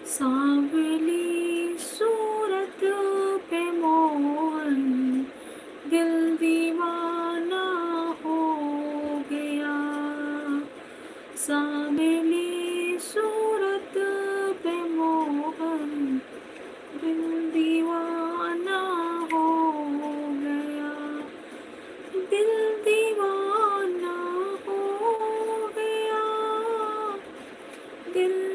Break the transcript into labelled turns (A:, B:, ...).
A: सांवली सूरत पे मोहन दिल दीवाना हो गया। सांवली सूरत पे मोहन दिल दीवाना हो गया। दिल दीवाना हो गया। दिल